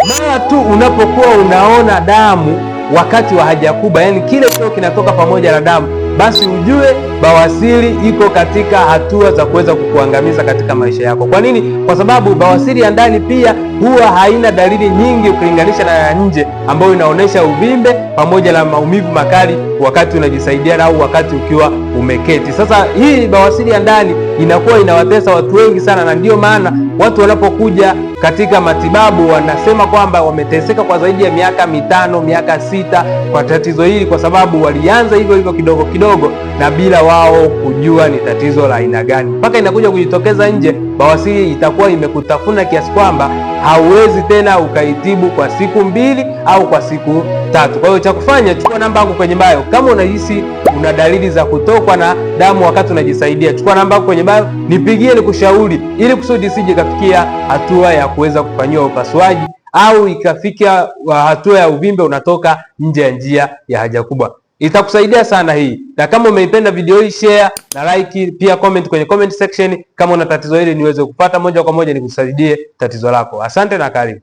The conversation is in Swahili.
Mara tu unapokuwa unaona damu wakati wa haja kubwa, yani kile choo kinatoka pamoja na damu, basi ujue bawasiri iko katika hatua za kuweza kukuangamiza katika maisha yako. Kwa nini? Kwa sababu bawasiri ya ndani pia huwa haina dalili nyingi ukilinganisha na ya nje, ambayo inaonyesha uvimbe pamoja na maumivu makali wakati unajisaidia au wakati ukiwa umeketi. Sasa hii bawasiri ya ndani inakuwa inawatesa watu wengi sana, na ndio maana watu wanapokuja katika matibabu wanasema kwamba wameteseka kwa zaidi ya miaka 5, miaka 6 kwa tatizo hili, kwa sababu walianza hivyo hivyo kidogo kidogo na bila wao kujua ni tatizo la aina gani, mpaka inakuja kujitokeza nje. Bawasiri itakuwa imekutafuna kiasi kwamba hauwezi tena ukaitibu kwa siku 2 au kwa siku 3. Kwa hiyo cha kufanya, chukua namba yangu kwenye bio. Kama unahisi una dalili za kutokwa na damu wakati unajisaidia, chukua namba yangu kwenye bio, nipigie nikushauri, ili kusudi isije kafikia hatua ya kuweza kufanyiwa upasuaji au ikafikia hatua ya uvimbe unatoka nje ya njia ya haja kubwa. Itakusaidia sana hii. Na kama umeipenda video hii, share na like, pia comment kwenye comment section kama una tatizo hili, niweze kupata moja kwa moja nikusaidie tatizo lako. Asante na karibu.